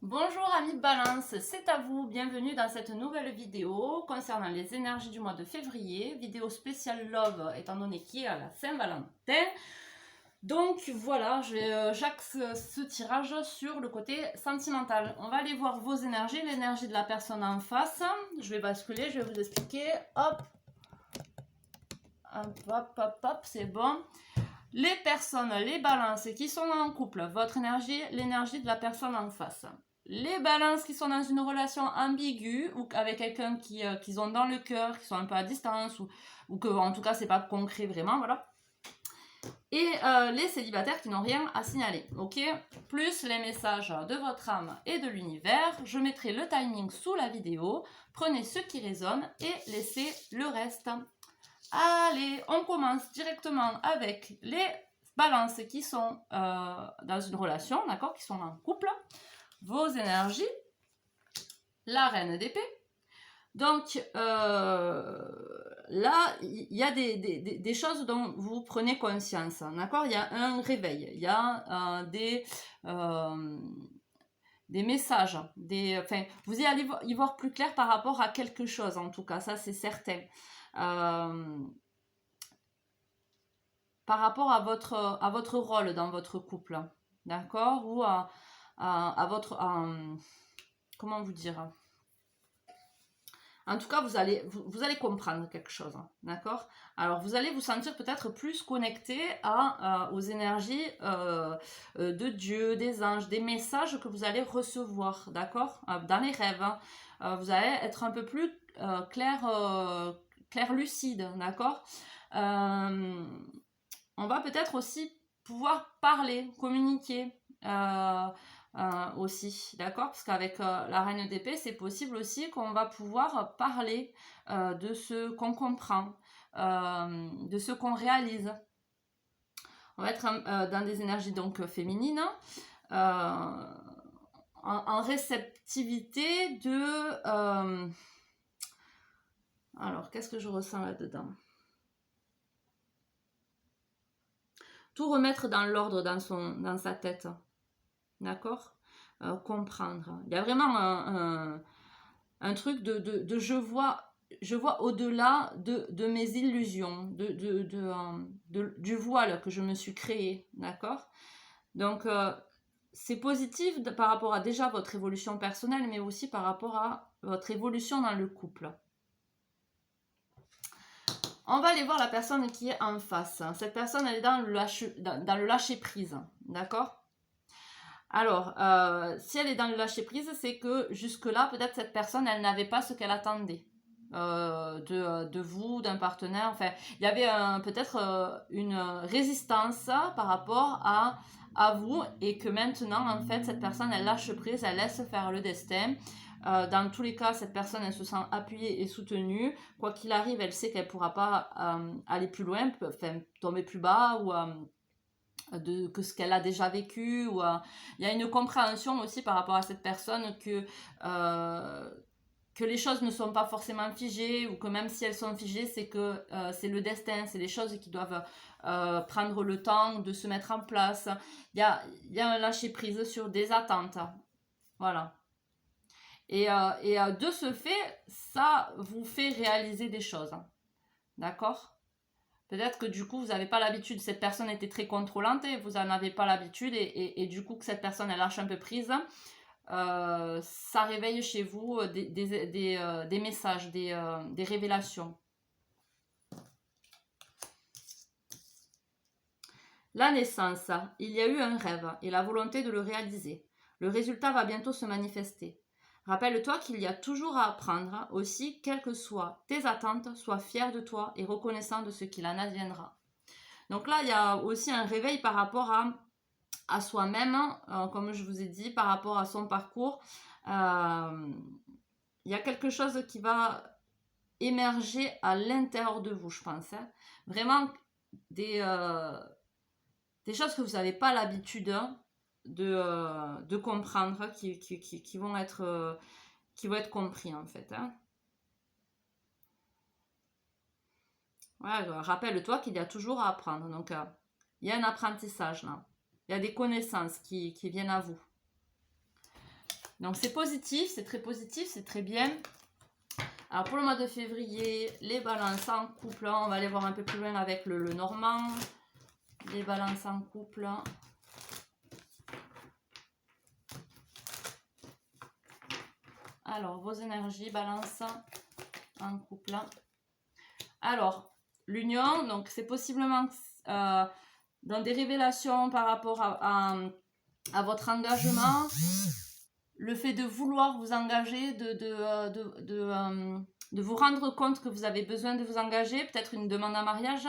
Bonjour amis Balance, c'est à vous, bienvenue dans cette nouvelle vidéo concernant les énergies du mois de février, vidéo spéciale Love étant donné qu'il est à la Saint-Valentin. Donc voilà, j'axe ce tirage sur le côté sentimental. On va aller voir vos énergies, l'énergie de la personne en face. Je vais basculer, je vais vous expliquer. Hop, hop, hop, hop, hop, c'est bon. Les personnes, les balances qui sont en couple, votre énergie, l'énergie de la personne en face. Les balances qui sont dans une relation ambiguë ou avec quelqu'un qu'ils ont dans le cœur, qui sont un peu à distance ou que en tout cas c'est pas concret vraiment, voilà. Et les célibataires qui n'ont rien à signaler, ok? Plus les messages de votre âme et de l'univers. Je mettrai le timing sous la vidéo. Prenez ce qui résonne et laissez le reste. Allez, on commence directement avec les balances qui sont dans une relation, d'accord, qui sont en couple. Vos énergies, la reine d'épée. Donc là, il y a des choses dont vous prenez conscience, d'accord. Il y a un réveil, il y a des messages, enfin, vous allez y voir plus clair par rapport à quelque chose, en tout cas, ça c'est certain. Par rapport à votre rôle dans votre couple, d'accord, ou à votre... comment vous dire, en tout cas, vous allez comprendre quelque chose, d'accord. Alors, vous allez vous sentir peut-être plus connecté aux énergies de Dieu, des anges, des messages que vous allez recevoir, d'accord, dans les rêves. Vous allez être un peu plus clair lucide, d'accord. On va peut-être aussi pouvoir parler, communiquer aussi, d'accord, parce qu'avec la reine d'épée, c'est possible aussi qu'on va pouvoir parler de ce qu'on comprend, de ce qu'on réalise. On va être dans des énergies donc féminines, en réceptivité de... alors, qu'est-ce que je ressens là-dedans? Tout remettre dans l'ordre dans sa tête, d'accord, comprendre. Il y a vraiment un truc de je vois au-delà de mes illusions, du voile que je me suis créé, d'accord. Donc c'est positif par rapport à déjà votre évolution personnelle, mais aussi par rapport à votre évolution dans le couple. On va aller voir la personne qui est en face. Cette personne, elle est dans le lâcher prise, d'accord. Alors, si elle est dans le lâcher prise, c'est que jusque-là, peut-être cette personne, elle n'avait pas ce qu'elle attendait de vous, d'un partenaire. Enfin, il y avait peut-être une résistance par rapport à vous, et que maintenant, en fait, cette personne, elle lâche prise, elle laisse faire le destin. Dans tous les cas, cette personne, elle se sent appuyée et soutenue. Quoi qu'il arrive, elle sait qu'elle ne pourra pas aller plus loin, enfin, tomber plus bas ou que ce qu'elle a déjà vécu. Il y a une compréhension aussi par rapport à cette personne que les choses ne sont pas forcément figées, ou que même si elles sont figées, c'est que c'est le destin, c'est les choses qui doivent prendre le temps de se mettre en place. Il y a un lâcher-prise sur des attentes. Voilà. Et de ce fait, ça vous fait réaliser des choses. D'accord ? Peut-être que du coup, vous n'avez pas l'habitude, cette personne était très contrôlante et vous n'en avez pas l'habitude, et du coup, que cette personne, elle lâche un peu prise, ça réveille chez vous des messages, des révélations. La naissance, il y a eu un rêve et la volonté de le réaliser. Le résultat va bientôt se manifester. Rappelle-toi qu'il y a toujours à apprendre aussi, quelles que soient tes attentes, sois fier de toi et reconnaissant de ce qu'il en adviendra. Donc là, il y a aussi un réveil par rapport à soi-même, comme je vous ai dit, par rapport à son parcours. Il y a quelque chose qui va émerger à l'intérieur de vous, je pense. Hein. Vraiment des choses que vous n'avez pas l'habitude de comprendre, qui vont être compris en fait. Hein. Voilà, rappelle-toi qu'il y a toujours à apprendre. Donc, il y a un apprentissage là. Il y a des connaissances qui viennent à vous. Donc c'est positif, c'est très positif, c'est très bien. Alors pour le mois de février, les balances en couple, on va aller voir un peu plus loin avec le normand. Les balances en couple. Alors vos énergies, balance en couple. Alors l'union, donc c'est possiblement dans des révélations par rapport à votre engagement. Le fait de vouloir vous engager, de vous rendre compte que vous avez besoin de vous engager, peut-être une demande en mariage,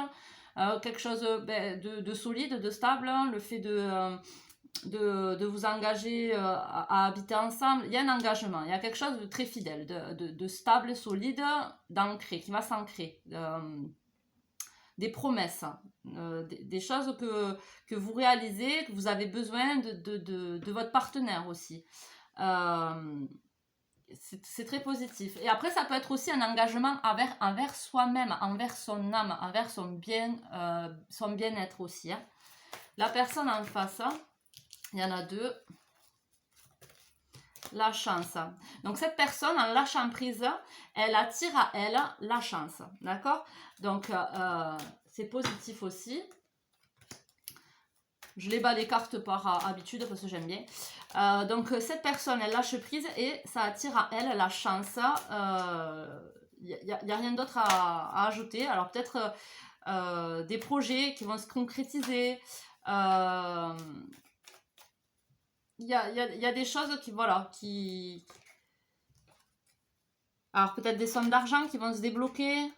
quelque chose de solide, de stable, le fait de vous engager à habiter ensemble. Il y a un engagement, il y a quelque chose de très fidèle, de stable, solide, d'ancré, qui va s'ancrer. Des promesses, des choses que vous réalisez, que vous avez besoin de votre partenaire aussi. C'est très positif. Et après, ça peut être aussi un engagement envers soi-même, envers son âme, envers son bien-être aussi. Hein. La personne en face, il y en a deux. La chance. Donc cette personne, en lâchant prise, elle attire à elle la chance. D'accord? Donc c'est positif aussi. Je les bats les cartes par habitude parce que j'aime bien. Donc cette personne, elle lâche prise et ça attire à elle la chance. Il n'y a rien d'autre à ajouter. Alors peut-être des projets qui vont se concrétiser. Il y a des choses qui, voilà, qui... Alors peut-être des sommes d'argent qui vont se débloquer.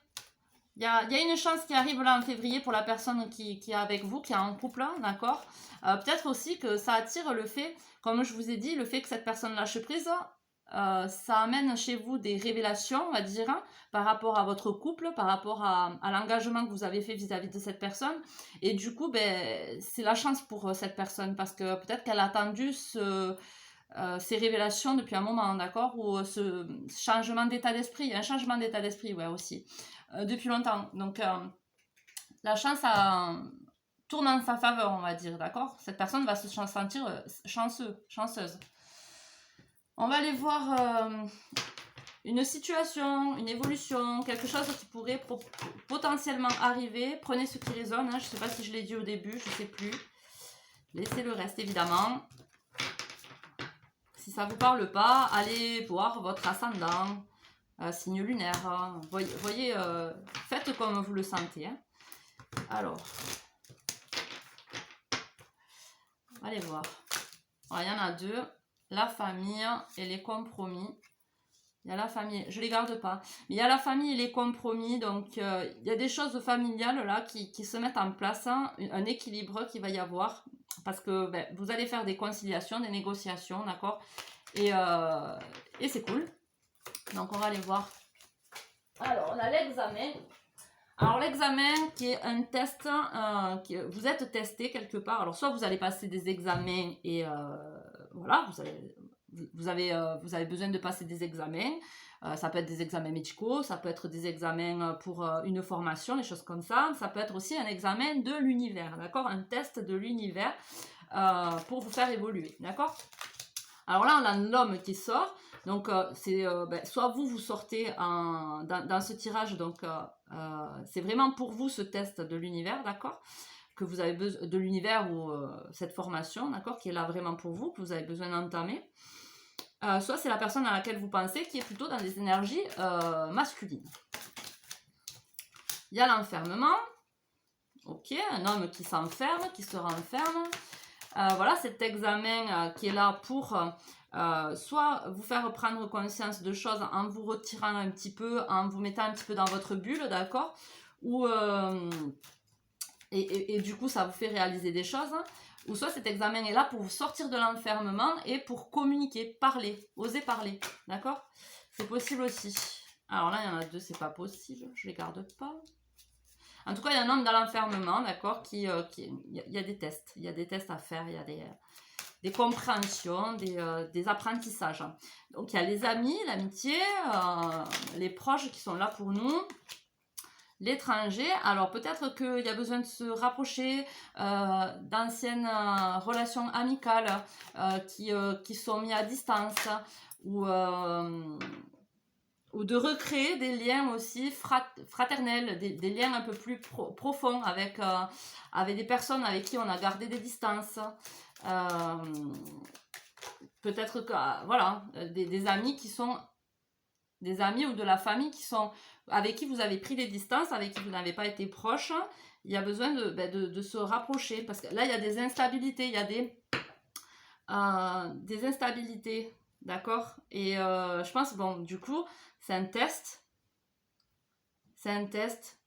Il y a une chance qui arrive là en février pour la personne qui est avec vous, qui est en couple, d'accord. Peut-être aussi que ça attire le fait, comme je vous ai dit, le fait que cette personne lâche prise, ça amène chez vous des révélations, on va dire, hein, par rapport à votre couple, par rapport à l'engagement que vous avez fait vis-à-vis de cette personne. Et du coup, ben, c'est la chance pour cette personne, parce que peut-être qu'elle a attendu ces révélations depuis un moment, d'accord, ou ce changement d'état d'esprit, un changement d'état d'esprit, ouais, aussi, depuis longtemps. Donc, la chance tourne en sa faveur, on va dire, d'accord. Cette personne va se sentir chanceuse. On va aller voir une situation, une évolution, quelque chose qui pourrait potentiellement arriver. Prenez ce qui résonne, hein. Je ne sais pas si je l'ai dit au début, je ne sais plus. Laissez le reste, évidemment. Si ça ne vous parle pas, allez voir votre ascendant, signe lunaire. Hein. Voyez, faites comme vous le sentez. Hein. Alors, allez voir. Alors, il y en a deux. La famille et les compromis. Il y a la famille, je ne les garde pas. Mais il y a la famille et les compromis. Donc, il y a des choses familiales là qui se mettent en place. Hein, un équilibre qu'il va y avoir. Parce que ben, vous allez faire des conciliations, des négociations, d'accord, et c'est cool. Donc, on va aller voir. Alors, on a l'examen. Alors, l'examen qui est un test, vous êtes testé quelque part. Alors, soit vous allez passer des examens et voilà, vous avez besoin de passer des examens. Ça peut être des examens médicaux, ça peut être des examens pour une formation, des choses comme ça. Ça peut être aussi un examen de l'univers, d'accord? Un test de l'univers pour vous faire évoluer, d'accord? Alors là, on a l'homme qui sort. Donc, c'est soit vous sortez dans ce tirage. Donc, c'est vraiment pour vous ce test de l'univers, d'accord? Que vous avez besoin de l'univers ou cette formation, d'accord? Qui est là vraiment pour vous, que vous avez besoin d'entamer. Soit c'est la personne à laquelle vous pensez qui est plutôt dans des énergies masculines. Il y a l'enfermement. Ok, un homme qui s'enferme, qui se renferme. Voilà, cet examen qui est là pour soit vous faire prendre conscience de choses en vous retirant un petit peu, en vous mettant un petit peu dans votre bulle, d'accord? Ou et du coup, ça vous fait réaliser des choses. Ou soit cet examen est là pour vous sortir de l'enfermement et pour communiquer, parler, oser parler, d'accord? C'est possible aussi. Alors là, il y en a deux, c'est pas possible, je les garde pas. En tout cas, il y a un homme dans l'enfermement, d'accord, il y a des tests. Il y a des tests à faire, il y a des compréhensions, des apprentissages. Donc, il y a les amis, l'amitié, les proches qui sont là pour nous. l'étranger, alors peut-être qu'il y a besoin de se rapprocher d'anciennes relations amicales qui sont mises à distance, ou de recréer des liens aussi fraternels, des liens un peu plus profonds avec des personnes avec qui on a gardé des distances. Peut-être que, voilà, des amis qui sont des amis ou de la famille avec qui vous avez pris des distances, avec qui vous n'avez pas été proche. Il y a besoin de se rapprocher, parce que là il y a des instabilités, il y a des instabilités, d'accord. Et je pense, bon, du coup c'est un test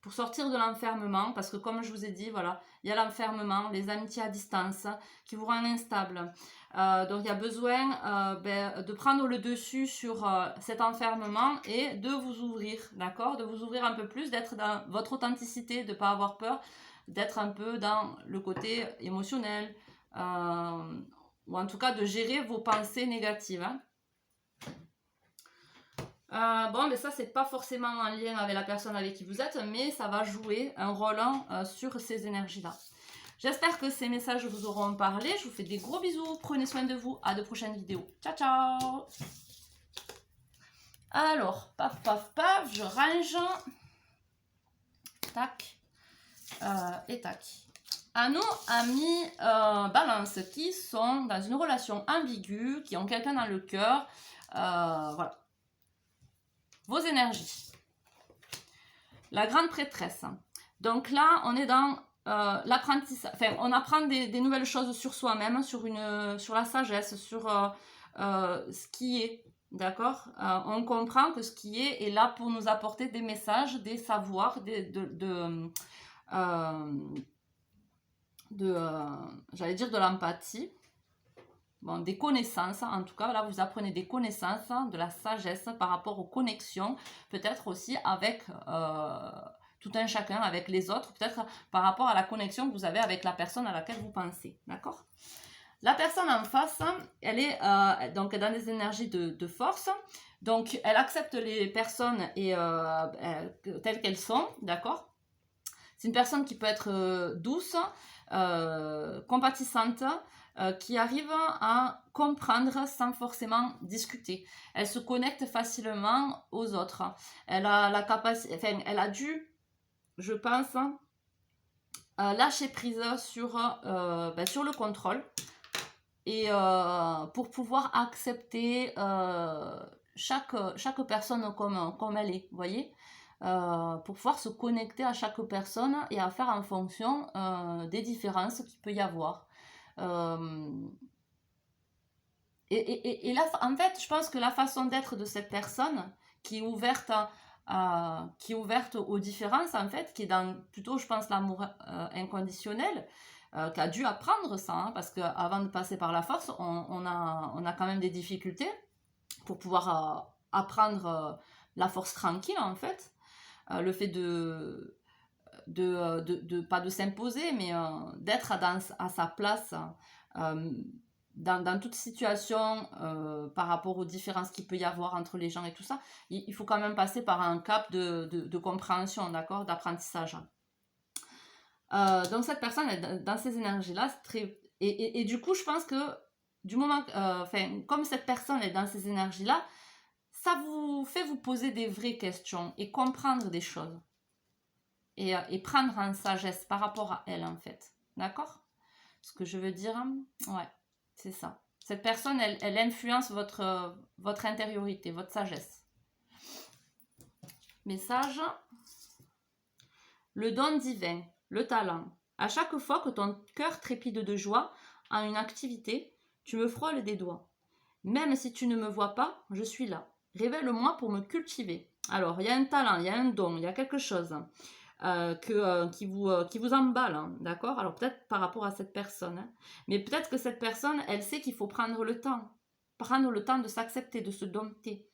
pour sortir de l'enfermement, parce que comme je vous ai dit, voilà, il y a l'enfermement, les amitiés à distance qui vous rendent instable. Donc il y a besoin de prendre le dessus sur cet enfermement et de vous ouvrir, d'accord, de vous ouvrir un peu plus, d'être dans votre authenticité, de ne pas avoir peur, d'être un peu dans le côté émotionnel, ou en tout cas de gérer vos pensées négatives, hein. Bon, mais ça, c'est pas forcément en lien avec la personne avec qui vous êtes, mais ça va jouer un rôle sur ces énergies-là. J'espère que ces messages vous auront parlé. Je vous fais des gros bisous. Prenez soin de vous. À de prochaines vidéos. Ciao, ciao. Alors, paf, paf, paf, je range. Tac. Et tac. À nos amis balance qui sont dans une relation ambiguë, qui ont quelqu'un dans le cœur. Voilà. Vos énergies. La grande prêtresse. Donc là, on est dans l'apprentissage. Enfin, on apprend des nouvelles choses sur soi-même, sur la sagesse, sur ce qui est. D'accord. On comprend que ce qui est là pour nous apporter des messages, des savoirs, j'allais dire de l'empathie. Bon, des connaissances, en tout cas, là, vous apprenez des connaissances, de la sagesse par rapport aux connexions, peut-être aussi avec tout un chacun, avec les autres, peut-être par rapport à la connexion que vous avez avec la personne à laquelle vous pensez, d'accord? La personne en face, elle est donc dans des énergies de force, donc elle accepte les personnes telles qu'elles sont, d'accord? C'est une personne qui peut être douce, compatissante, qui arrive à comprendre sans forcément discuter. Elle se connecte facilement aux autres. Elle a la capacité, enfin, elle a dû, je pense, lâcher prise sur le contrôle et pour pouvoir accepter chaque personne comme elle est, vous voyez, pour pouvoir se connecter à chaque personne et à faire en fonction des différences qu'il peut y avoir. Et là, en fait, je pense que la façon d'être de cette personne qui est ouverte aux différences, en fait, qui est dans plutôt, je pense, l'amour inconditionnel, qui a dû apprendre ça, hein, parce qu'avant de passer par la force, on a quand même des difficultés pour pouvoir apprendre la force tranquille, en fait. Le fait pas de s'imposer, mais d'être à sa place dans toute situation par rapport aux différences qu'il peut y avoir entre les gens et tout ça. Il faut quand même passer par un cap de compréhension, d'accord, d'apprentissage. Donc cette personne, dans ces énergies-là, c'est très... Et du coup, je pense que du moment, comme cette personne est dans ces énergies-là, ça vous fait vous poser des vraies questions et comprendre des choses. Et prendre en sagesse par rapport à elle, en fait. D'accord? Ce que je veux dire, ouais, c'est ça. Cette personne, elle influence votre intériorité, votre sagesse. Message. Le don divin, le talent. À chaque fois que ton cœur trépide de joie en une activité, tu me frôles des doigts. Même si tu ne me vois pas, je suis là. Révèle-moi pour me cultiver. Alors, il y a un talent, il y a un don, il y a quelque chose qui vous emballe, hein, d'accord? Alors peut-être par rapport à cette personne, hein, mais peut-être que cette personne, elle sait qu'il faut prendre le temps de s'accepter, de se dompter.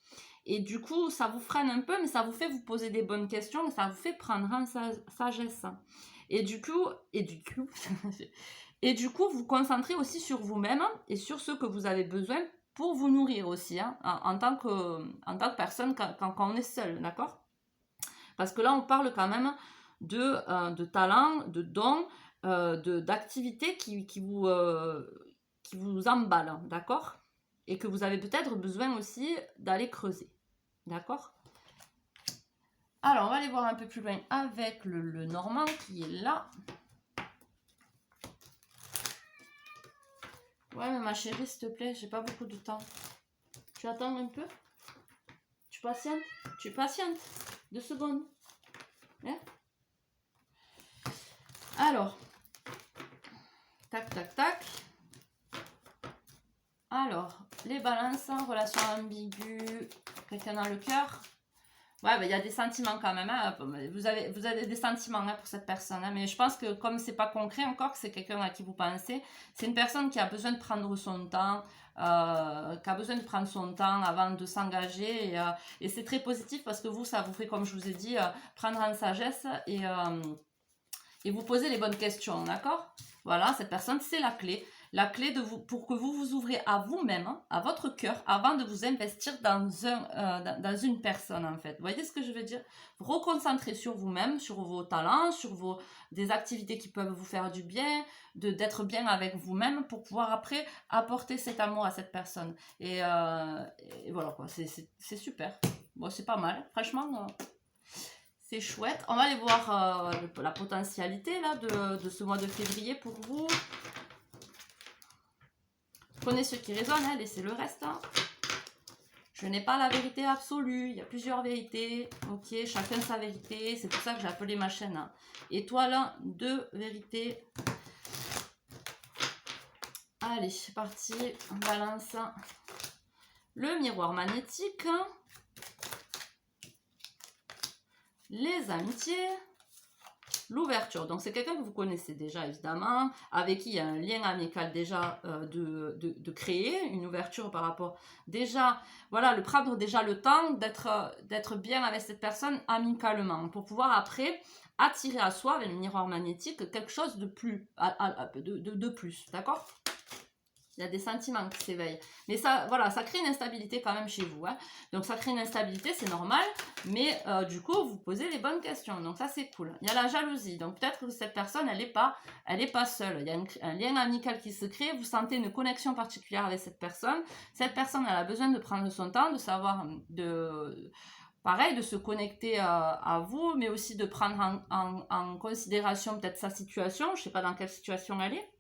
Et du coup, ça vous freine un peu, mais ça vous fait vous poser des bonnes questions, ça vous fait prendre en sagesse. Et du coup, vous concentrez aussi sur vous-même et sur ce que vous avez besoin pour vous nourrir aussi, hein, en tant que personne quand on est seul, d'accord? Parce que là, on parle quand même de talent, de dons, d'activités qui vous emballent, d'accord? Et que vous avez peut-être besoin aussi d'aller creuser, d'accord? Alors, on va aller voir un peu plus loin avec le Normand qui est là. Ouais, mais ma chérie, s'il te plaît, j'ai pas beaucoup de temps. Tu attends un peu? Tu patientes? Tu patientes? 2 secondes. Hein? Alors, tac, tac, tac. Alors, les balances, relation ambiguë, quelqu'un dans le cœur. Ouais, il y a des sentiments quand même. Hein. Vous avez des sentiments hein, pour cette personne. Hein. Mais je pense que comme c'est pas concret encore, que c'est quelqu'un à qui vous pensez, c'est une personne qui a besoin de prendre son temps, avant de s'engager. Et c'est très positif parce que vous, ça vous fait, comme je vous ai dit, prendre en sagesse et vous poser les bonnes questions, d'accord? Voilà, cette personne, c'est la clé. La clé pour que vous vous ouvrez à vous-même, hein, à votre cœur, avant de vous investir dans une personne, en fait. Vous voyez ce que je veux dire? Vous reconcentrer sur vous-même, sur vos talents, sur des activités qui peuvent vous faire du bien, d'être bien avec vous-même pour pouvoir après apporter cet amour à cette personne. Et voilà, quoi, c'est super. Bon, c'est pas mal, franchement... c'est chouette. On va aller voir la potentialité là, de ce mois de février pour vous. Prenez ce qui résonne, hein, laissez le reste. Hein. Je n'ai pas la vérité absolue, il y a plusieurs vérités. Ok, chacun sa vérité, c'est pour ça que j'ai appelé ma chaîne. Hein. Étoile, 2 vérités. Allez, c'est parti, on balance. Le miroir magnétique. Les amitiés. L'ouverture, donc c'est quelqu'un que vous connaissez déjà évidemment, avec qui il y a un lien amical déjà de créer, une ouverture par rapport, déjà, voilà, prendre déjà le temps d'être bien avec cette personne amicalement, pour pouvoir après attirer à soi, avec le miroir magnétique, quelque chose de plus, de plus, d'accord ? Il y a des sentiments qui s'éveillent. Mais ça, voilà, ça crée une instabilité quand même chez vous. Hein. Donc ça crée une instabilité, c'est normal. Mais du coup, vous posez les bonnes questions. Donc ça, c'est cool. Il y a la jalousie. Donc peut-être que cette personne, elle n'est pas seule. Il y a un lien amical qui se crée. Vous sentez une connexion particulière avec cette personne. Cette personne, elle a besoin de prendre son temps, de savoir... Pareil, de se connecter à vous, mais aussi de prendre en considération peut-être sa situation. Je ne sais pas dans quelle situation elle est.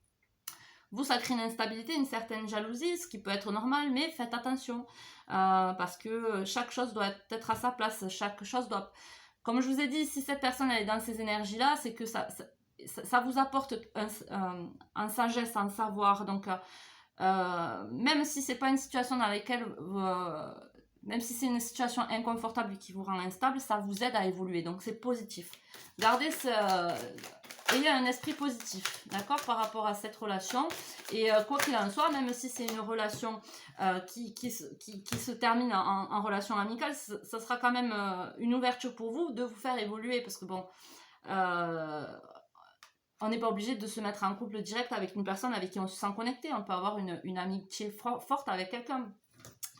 Vous, ça crée une instabilité, une certaine jalousie, ce qui peut être normal, mais faites attention. Parce que chaque chose doit être à sa place. Chaque chose doit... Comme je vous ai dit, si cette personne elle est dans ces énergies-là, c'est que ça vous apporte un sagesse, un savoir. Donc, même si c'est pas une situation dans laquelle... même si c'est une situation inconfortable qui vous rend instable, ça vous aide à évoluer. Donc, c'est positif. Gardez ayez un esprit positif, d'accord, par rapport à cette relation. Et quoi qu'il en soit, même si c'est une relation qui se termine en relation amicale, ça sera quand même une ouverture pour vous de vous faire évoluer. Parce que bon, on n'est pas obligé de se mettre en couple direct avec une personne avec qui on se sent connecté. On peut avoir une amitié forte avec quelqu'un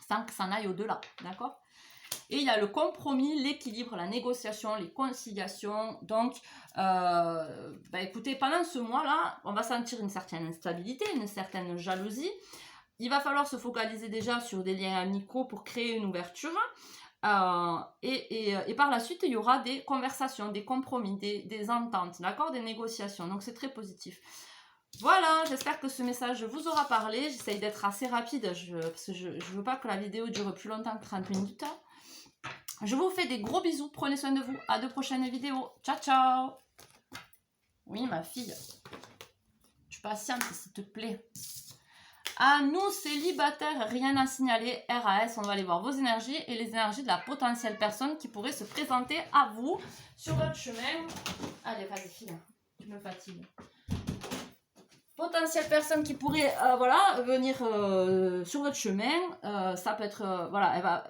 sans que ça n'aille au-delà, d'accord ? Et il y a le compromis, l'équilibre, la négociation, les conciliations. Donc, écoutez, pendant ce mois-là, on va sentir une certaine instabilité, une certaine jalousie. Il va falloir se focaliser déjà sur des liens amicaux pour créer une ouverture. Et par la suite, il y aura des conversations, des compromis, des ententes, d'accord, des négociations. Donc, c'est très positif. Voilà, j'espère que ce message vous aura parlé. J'essaye d'être assez rapide parce que je ne veux pas que la vidéo dure plus longtemps que 30 minutes. Je vous fais des gros bisous, prenez soin de vous, à de prochaines vidéos, ciao ciao. Oui ma fille, tu patientes s'il te plaît. À nous célibataires, rien à signaler, RAS, on va aller voir vos énergies et les énergies de la potentielle personne qui pourrait se présenter à vous sur votre chemin. Allez vas-y fille, tu me fatigues. Potentielle personne qui pourrait venir sur votre chemin, ça peut être, elle va...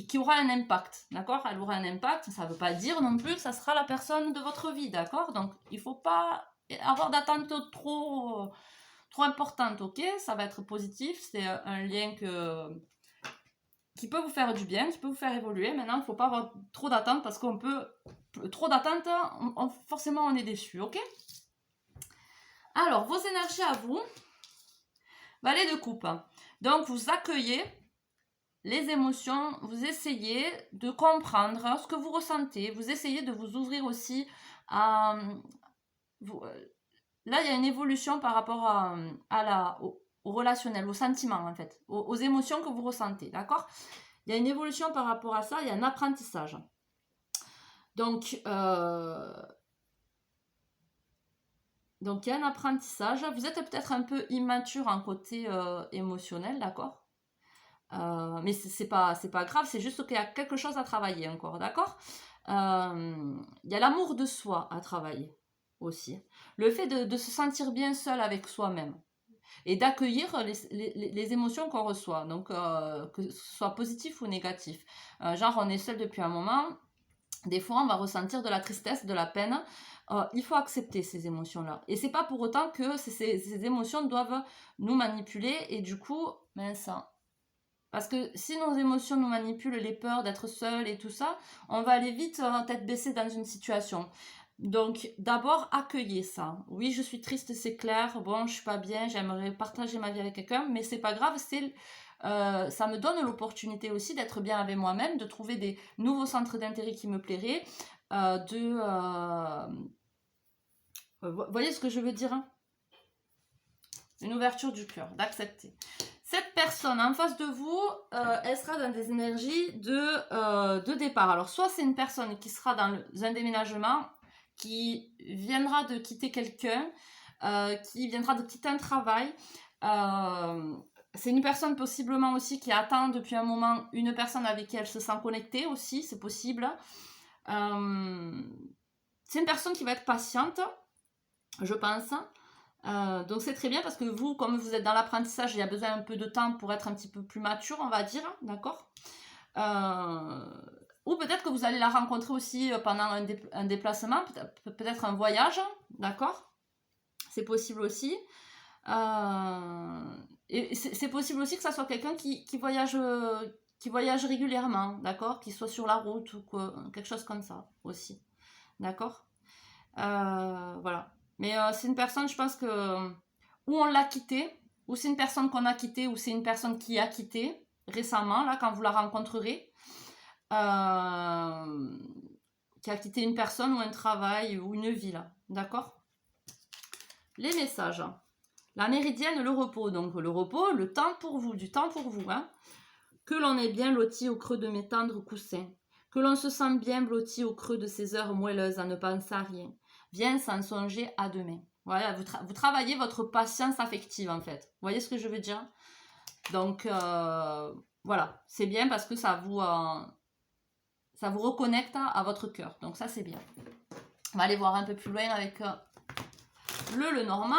Qui aura un impact, d'accord? Elle aura un impact, ça ne veut pas dire non plus que ça sera la personne de votre vie, d'accord? Donc, il ne faut pas avoir d'attente trop importante, ok? Ça va être positif, c'est un lien qui peut vous faire du bien, qui peut vous faire évoluer. Maintenant, il ne faut pas avoir trop d'attentes parce qu'on peut... Trop d'attentes, forcément on est déçu, ok? Alors, vos énergies à vous. Valet de coupe. Donc, vous accueillez les émotions, vous essayez de comprendre ce que vous ressentez, vous essayez de vous ouvrir aussi à... Là, il y a une évolution par rapport au relationnel, au sentiment en fait, aux émotions que vous ressentez, d'accord? Il y a une évolution par rapport à ça, il y a un apprentissage. Donc, il y a un apprentissage. Vous êtes peut-être un peu immature en côté émotionnel, d'accord? Mais c'est pas grave, c'est juste qu'il y a quelque chose à travailler encore, d'accord? Il y a l'amour de soi à travailler aussi. Le fait de se sentir bien seul avec soi-même et d'accueillir les émotions qu'on reçoit, donc que ce soit positif ou négatif. Genre, on est seul depuis un moment, des fois on va ressentir de la tristesse, de la peine. Il faut accepter ces émotions-là. Et c'est pas pour autant que ces émotions doivent nous manipuler et du coup, mince. Parce que si nos émotions nous manipulent, les peurs d'être seul et tout ça, on va aller vite tête baissée dans une situation. Donc d'abord accueillez ça. Oui, je suis triste, c'est clair. Bon, je suis pas bien, j'aimerais partager ma vie avec quelqu'un, mais c'est pas grave, ça me donne l'opportunité aussi d'être bien avec moi-même, de trouver des nouveaux centres d'intérêt qui me plairaient, vous voyez ce que je veux dire, hein? Une ouverture du cœur, d'accepter. Cette personne en face de vous, elle sera dans des énergies de départ. Alors, soit c'est une personne qui sera dans un déménagement, qui viendra de quitter quelqu'un, qui viendra de quitter un travail. C'est une personne possiblement aussi qui attend depuis un moment une personne avec qui elle se sent connectée aussi, c'est possible. C'est une personne qui va être patiente, je pense. Donc c'est très bien parce que vous, comme vous êtes dans l'apprentissage, il y a besoin un peu de temps pour être un petit peu plus mature, on va dire, d'accord? Ou peut-être que vous allez la rencontrer aussi pendant un déplacement, peut-être un voyage, d'accord? C'est possible aussi. Et c'est possible aussi que ça soit quelqu'un qui voyage régulièrement, d'accord? Qui soit sur la route ou quelque chose comme ça aussi, d'accord? Voilà. Mais c'est une personne, je pense que ou on l'a quitté, ou c'est une personne qu'on a quittée, ou c'est une personne qui a quitté récemment, là, quand vous la rencontrerez, qui a quitté une personne ou un travail ou une vie, là. D'accord? Les messages. La méridienne, le repos. Donc le repos, le temps pour vous, du temps pour vous. Hein. Que l'on est bien loti au creux de mes tendres coussins. Que l'on se sent bien blotti au creux de ces heures moelleuses à ne penser à rien. Viens sans songer à demain. Voilà, vous travaillez votre patience affective en fait. Vous voyez ce que je veux dire? Donc voilà, c'est bien parce que ça vous reconnecte à votre cœur. Donc ça c'est bien. On va aller voir un peu plus loin avec le normand.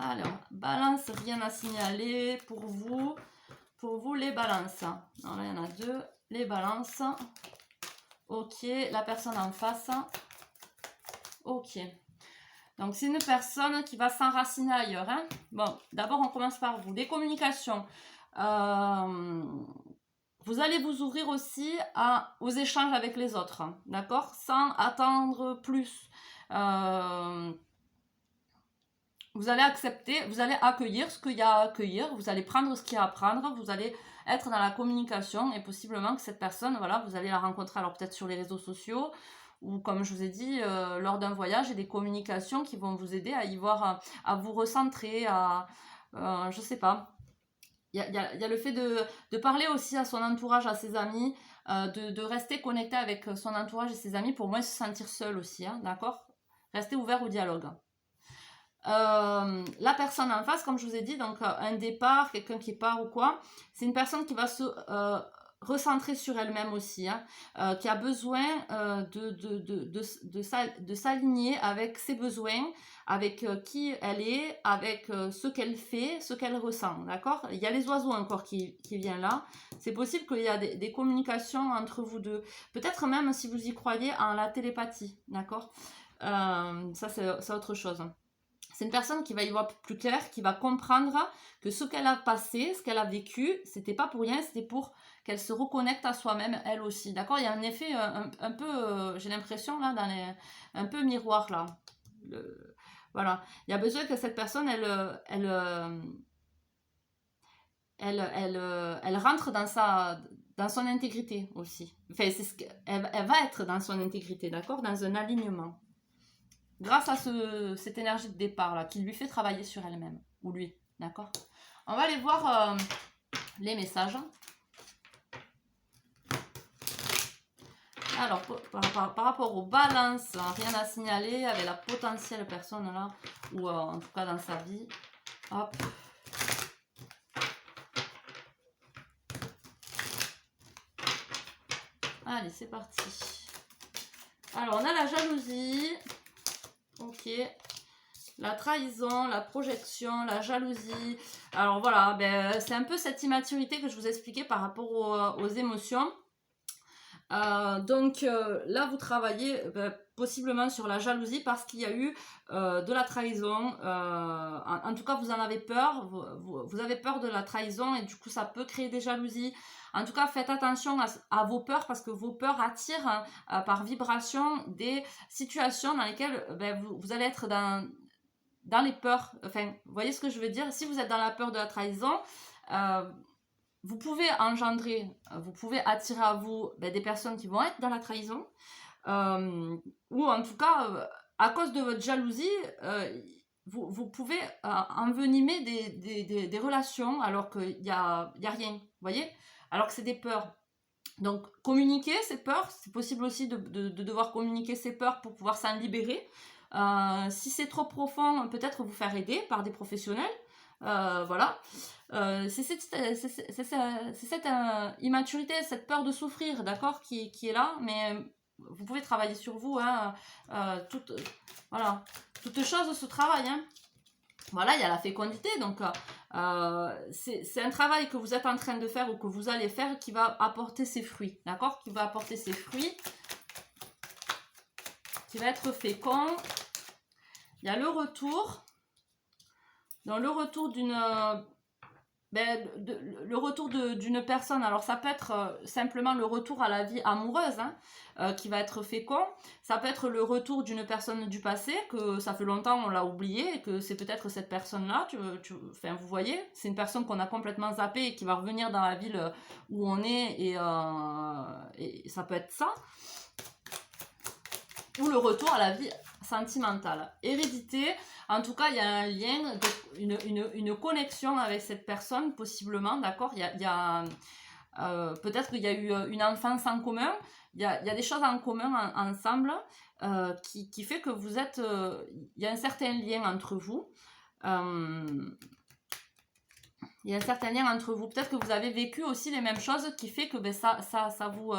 Alors, balance, rien à signaler pour vous. Pour vous, les balances. Alors là, il y en a deux. Les balances. Ok, la personne en face. Ok. Donc, c'est une personne qui va s'enraciner ailleurs. Hein. Bon, d'abord, on commence par vous. Les communications. Vous allez vous ouvrir aussi aux échanges avec les autres. D'accord? Sans attendre plus. Vous allez accepter, vous allez accueillir ce qu'il y a à accueillir, vous allez prendre ce qu'il y a à prendre, vous allez être dans la communication et possiblement que cette personne, voilà, vous allez la rencontrer alors peut-être sur les réseaux sociaux ou comme je vous ai dit, lors d'un voyage et des communications qui vont vous aider à y voir, à vous recentrer, je sais pas. Il y a le fait de parler aussi à son entourage, à ses amis, de rester connecté avec son entourage et ses amis pour moins se sentir seul aussi, hein, d'accord? Restez ouvert au dialogue. La personne en face, comme je vous ai dit, donc un départ, quelqu'un qui part ou quoi, c'est une personne qui va se recentrer sur elle-même aussi, hein, qui a besoin de s'aligner avec ses besoins, avec qui elle est, avec ce qu'elle fait, ce qu'elle ressent, d'accord? Il y a les oiseaux encore qui viennent là. C'est possible qu'il y a des communications entre vous deux. Peut-être même, si vous y croyez, en la télépathie, d'accord? Ça, c'est autre chose. C'est une personne qui va y voir plus clair, qui va comprendre que ce qu'elle a passé, ce qu'elle a vécu, c'était pas pour rien, c'était pour qu'elle se reconnecte à soi-même, elle aussi. D'accord? Il y a un effet un peu, j'ai l'impression, là, un peu miroir, là. Voilà. Il y a besoin que cette personne, elle rentre dans son intégrité aussi. Enfin, elle va être dans son intégrité, d'accord? Dans un alignement. Grâce à cette énergie de départ là, qui lui fait travailler sur elle-même, ou lui, d'accord? On va aller voir les messages. Alors, par rapport aux balances, rien à signaler avec la potentielle personne là, ou en tout cas dans sa vie. Hop. Allez, c'est parti. Alors, on a la jalousie. Ok. La trahison, la projection, la jalousie. Alors voilà, ben, c'est un peu cette immaturité que je vous expliquais par rapport aux émotions. Donc là, vous travaillez possiblement sur la jalousie parce qu'il y a eu de la trahison. En tout cas, vous en avez peur. Vous avez peur de la trahison et du coup, ça peut créer des jalousies. En tout cas, faites attention à vos peurs parce que vos peurs attirent par vibration des situations dans lesquelles vous allez être dans les peurs. Enfin, vous voyez ce que je veux dire? Si vous êtes dans la peur de la trahison, vous pouvez engendrer, vous pouvez attirer à vous des personnes qui vont être dans la trahison, ou en tout cas, à cause de votre jalousie, vous pouvez envenimer des relations alors qu'il n'y a rien, vous voyez? Alors que c'est des peurs. Donc, communiquer ces peurs, c'est possible aussi de devoir communiquer ces peurs pour pouvoir s'en libérer. Si c'est trop profond, peut-être vous faire aider par des professionnels. Voilà. C'est cette immaturité, cette peur de souffrir, d'accord, qui est là, mais vous pouvez travailler sur vous. Hein, voilà. Toute chose se travaille. Hein. Voilà, il y a la fécondité, donc c'est un travail que vous êtes en train de faire ou que vous allez faire qui va apporter ses fruits, d'accord? Qui va apporter ses fruits, qui va être fécond. Il y a le retour. Dans le retour d'une personne, alors ça peut être simplement le retour à la vie amoureuse qui va être fécond, ça peut être le retour d'une personne du passé, que ça fait longtemps on l'a oublié et que c'est peut-être cette personne-là, enfin, vous voyez, c'est une personne qu'on a complètement zappée et qui va revenir dans la ville où on est et ça peut être ça, ou le retour à la vie sentimentale. Hérédité, en tout cas, il y a un lien, une connexion avec cette personne, possiblement, d'accord? Peut-être qu'il y a eu une enfance en commun, il y a des choses en commun ensemble qui fait que vous êtes... il y a un certain lien entre vous. Il y a un certain lien entre vous. Peut-être que vous avez vécu aussi les mêmes choses qui fait que ça vous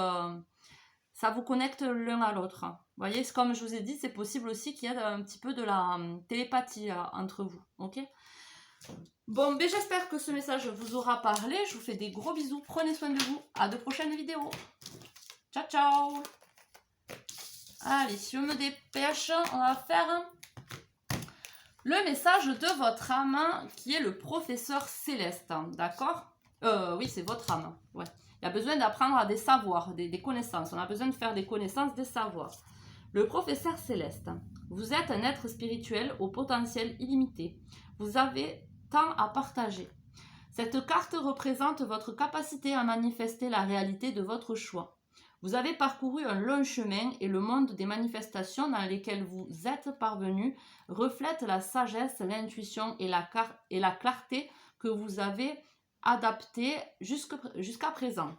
connecte l'un à l'autre. Vous voyez, comme je vous ai dit, c'est possible aussi qu'il y ait un petit peu de la télépathie entre vous. Ok? Bon, ben j'espère que ce message vous aura parlé. Je vous fais des gros bisous. Prenez soin de vous. À de prochaines vidéos. Ciao, ciao. Allez, si je me dépêche, on va faire le message de votre âme qui est le professeur céleste. D'accord? Oui, c'est votre âme. Ouais. Il y a besoin d'apprendre à des savoirs, des connaissances. On a besoin de faire des connaissances, des savoirs. Le professeur céleste. Vous êtes un être spirituel au potentiel illimité. Vous avez tant à partager. Cette carte représente votre capacité à manifester la réalité de votre choix. Vous avez parcouru un long chemin et le monde des manifestations dans lesquelles vous êtes parvenu reflète la sagesse, l'intuition et la clarté que vous avez adaptées jusqu'à présent.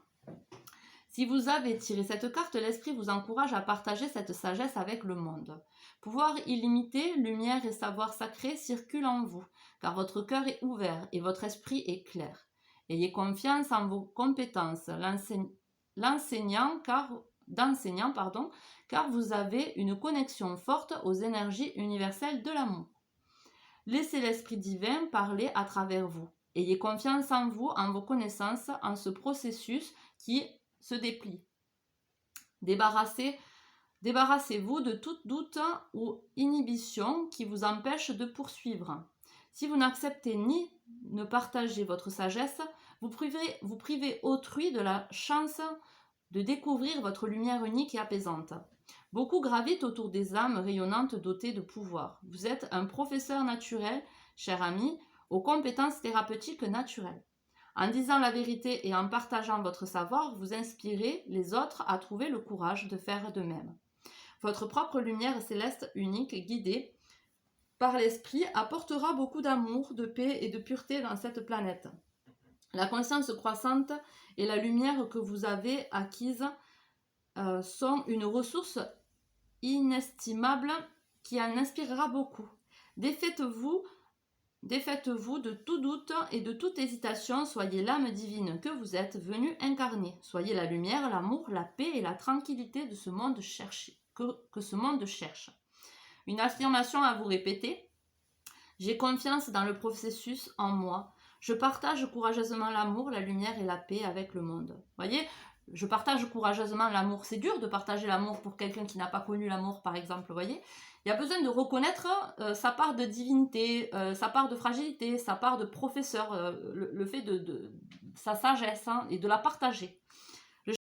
Si vous avez tiré cette carte, l'esprit vous encourage à partager cette sagesse avec le monde. Pouvoir illimité, lumière et savoir sacré circulent en vous, car votre cœur est ouvert et votre esprit est clair. Ayez confiance en vos compétences d'enseignant, car vous avez une connexion forte aux énergies universelles de l'amour. Laissez l'esprit divin parler à travers vous. Ayez confiance en vous, en vos connaissances, en ce processus qui se déplie. Débarrassez Débarrassez-vous de toute doute ou inhibition qui vous empêche de poursuivre. Si vous n'acceptez ni ne partagez votre sagesse, vous privez autrui de la chance de découvrir votre lumière unique et apaisante. Beaucoup gravitent autour des âmes rayonnantes dotées de pouvoir. Vous êtes un professeur naturel, cher ami, aux compétences thérapeutiques naturelles. En disant la vérité et en partageant votre savoir, vous inspirez les autres à trouver le courage de faire de même. Votre propre lumière céleste unique, guidée par l'esprit, apportera beaucoup d'amour, de paix et de pureté dans cette planète. La conscience croissante et la lumière que vous avez acquise sont une ressource inestimable qui en inspirera beaucoup. Défaites-vous de tout doute et de toute hésitation, soyez l'âme divine que vous êtes venu incarner. Soyez la lumière, l'amour, la paix et la tranquillité de ce monde que ce monde cherche. Une affirmation à vous répéter. J'ai confiance dans le processus en moi. Je partage courageusement l'amour, la lumière et la paix avec le monde. Voyez, je partage courageusement l'amour. C'est dur de partager l'amour pour quelqu'un qui n'a pas connu l'amour, par exemple, voyez. Il y a besoin de reconnaître sa part de divinité, sa part de fragilité, sa part de professeur, le fait de sa sagesse et de la partager.